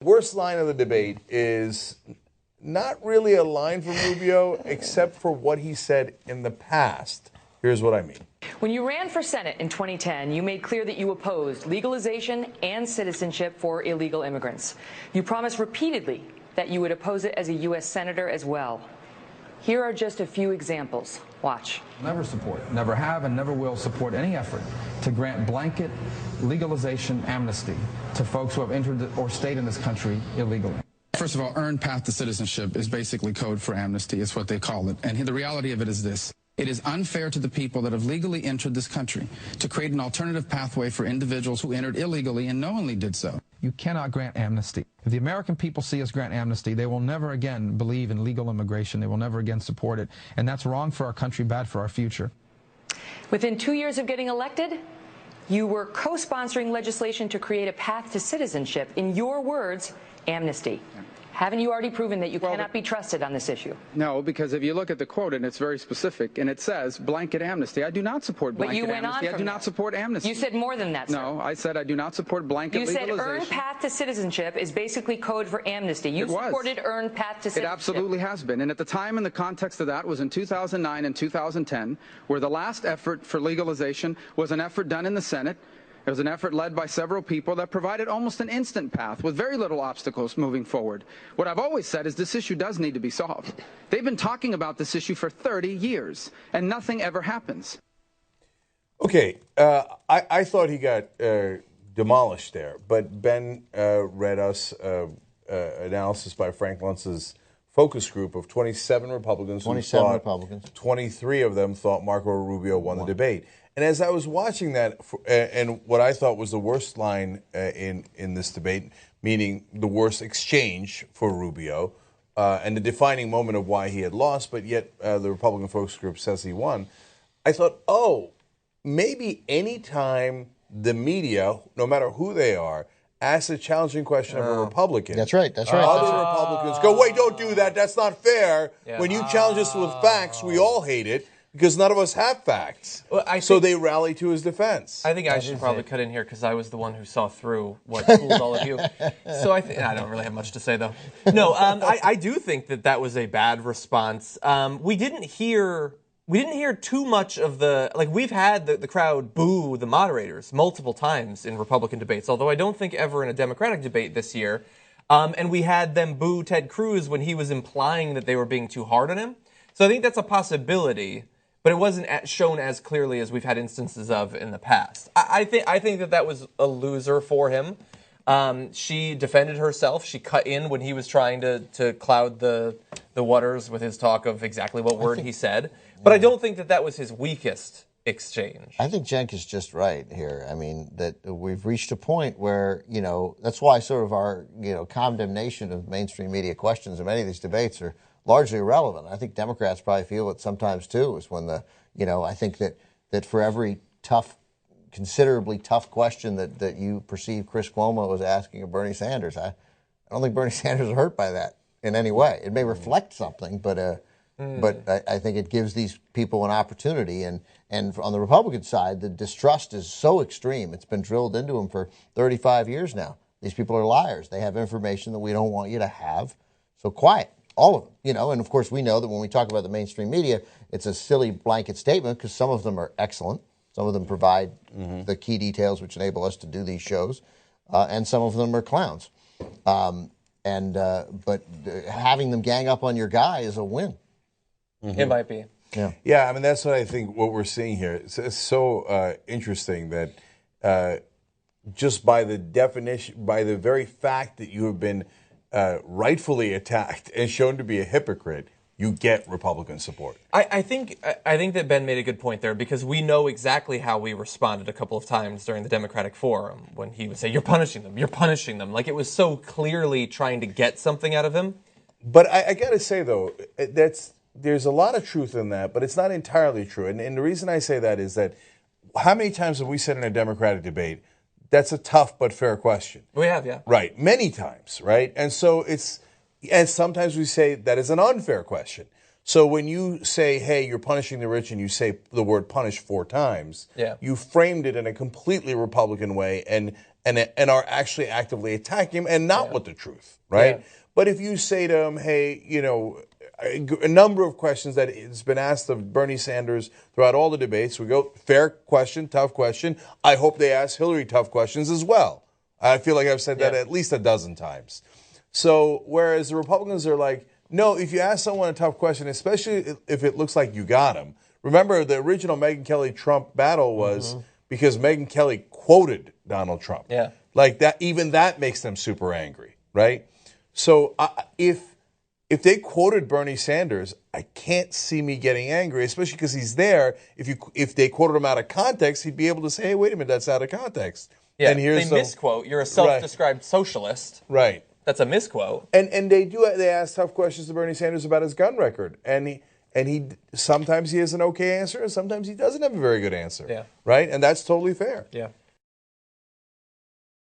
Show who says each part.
Speaker 1: worst line of the debate is not really a line from Rubio, except for what he said in the past. Here's what I mean.
Speaker 2: When you ran for Senate in 2010, you made clear that you opposed legalization and citizenship for illegal immigrants. You promised repeatedly that you would oppose it as a U.S. Senator as well. Here are just a few examples. Watch.
Speaker 3: Never support, never have, and never will support any effort to grant blanket legalization amnesty to folks who have entered or stayed in this country illegally.
Speaker 4: First of all, earned path to citizenship is basically code for amnesty. It's what they call it. And the reality of it is this. It is unfair to the people that have legally entered this country to create an alternative pathway for individuals who entered illegally and knowingly did so.
Speaker 3: You cannot grant amnesty. If the American people see us grant amnesty, they will never again believe in legal immigration. They will never again support it. And that's wrong for our country, bad for our future.
Speaker 2: Within 2 years of getting elected, you were co-sponsoring legislation to create a path to citizenship. In your words, amnesty. Haven't you already proven that you cannot be trusted on this issue?
Speaker 4: No, because if you look at the quote, and it's very specific, and it says blanket amnesty. I do not support blanket
Speaker 2: But you went
Speaker 4: amnesty.
Speaker 2: on
Speaker 4: I do not support amnesty.
Speaker 2: You said more than that, sir.
Speaker 4: No, I said I do not support blanket legalization.
Speaker 2: You said earned path to citizenship is basically code for amnesty. You supported earned path to citizenship.
Speaker 4: It absolutely has been. And at the time and the context of that was in 2009 and 2010, where the last effort for legalization was an effort done in the Senate. It was an effort led by several people that provided almost an instant path with very little obstacles moving forward. What I've always said is this issue does need to be solved. They've been talking about this issue for 30 years, and nothing ever happens.
Speaker 1: Okay, I thought he got demolished there, but Ben read us analysis by Frank Luntz's focus group of 27 Republicans.
Speaker 5: 27 Republicans.
Speaker 1: 23 of them thought Marco Rubio won the debate. And as I was watching that, and what I thought was the worst line in this debate, meaning the worst exchange for Rubio, and the defining moment of why he had lost, but yet the Republican focus group says he won, I thought, oh, maybe any time the media, no matter who they are, asks a challenging question of a Republican.
Speaker 5: That's right. That's right.
Speaker 1: Other Republicans go, wait, don't do that. That's not fair. Yeah. When you challenge us with facts, we all hate it. Because none of us have facts. Well, so they rally to his defense.
Speaker 6: I think I should probably cut in here because I was the one who saw through what fooled all of you. So I don't really have much to say, though. No, I do think that was a bad response. We didn't hear too much of we've had the crowd boo the moderators multiple times in Republican debates, although I don't think ever in a Democratic debate this year. And we had them boo Ted Cruz when he was implying that they were being too hard on him. So I think that's a possibility. But it wasn't shown as clearly as we've had instances of in the past. I think that was a loser for him. She defended herself. She cut in when he was trying to cloud the waters with his talk of exactly what word he said. But I don't think that was his weakest exchange.
Speaker 5: I think Cenk is just right here. I mean, that we've reached a point where, that's why sort of our, condemnation of mainstream media questions in many of these debates are largely irrelevant. I think Democrats probably feel it sometimes too, is when I think that for every considerably tough question that you perceive Chris Cuomo was asking of Bernie Sanders, I don't think Bernie Sanders is hurt by that in any way. It may reflect something, but I think it gives these people an opportunity. And on the Republican side, the distrust is so extreme. It's been drilled into them for 35 years now. These people are liars. They have information that we don't want you to have. So quiet. All of them, and of course we know that when we talk about the mainstream media, it's a silly blanket statement because some of them are excellent. Some of them provide the key details which enable us to do these shows, and some of them are clowns. But having them gang up on your guy is a win.
Speaker 6: Mm-hmm. It might be.
Speaker 1: Yeah. I mean, that's what I think what we're seeing here. It's so interesting that just by the definition, by the very fact that you have been rightfully attacked and shown to be a hypocrite, you get Republican support.
Speaker 6: I think that Ben made a good point there because we know exactly how we responded a couple of times during the Democratic Forum when he would say, you're punishing them. Like it was so clearly trying to get something out of him.
Speaker 1: But I got to say, though, there's a lot of truth in that, but it's not entirely true. And the reason I say that is that how many times have we said in a Democratic debate, that's a tough but fair question.
Speaker 6: We have, yeah.
Speaker 1: Right. Many times, right? And so and sometimes we say that is an unfair question. So when you say, hey, you're punishing the rich and you say the word punish 4 times, you framed it in a completely Republican way. And and are actually actively attacking him and not with the truth, right?
Speaker 6: Yeah.
Speaker 1: But if you say to him, hey, you know, a number of questions that has been asked of Bernie Sanders throughout all the debates, we go, fair question, tough question. I hope they ask Hillary tough questions as well. I feel like I've said that at least a dozen times. So whereas the Republicans are like, no, if you ask someone a tough question, especially if it looks like you got him. Remember, the original Megyn Kelly-Trump battle was because Megyn Kelly quoted Donald Trump.
Speaker 6: Yeah.
Speaker 1: Like that, even that makes them super angry, right? So if they quoted Bernie Sanders, I can't see me getting angry, especially because he's there. If they quoted him out of context, he'd be able to say, hey, wait a minute, that's out of context.
Speaker 6: Yeah,
Speaker 1: and here's
Speaker 6: they misquote. You're a self-described socialist.
Speaker 1: Right.
Speaker 6: That's a misquote.
Speaker 1: And they ask tough questions to Bernie Sanders about his gun record. And he sometimes he has an okay answer and sometimes he doesn't have a very good answer.
Speaker 6: Yeah.
Speaker 1: Right? And that's totally fair.
Speaker 6: Yeah.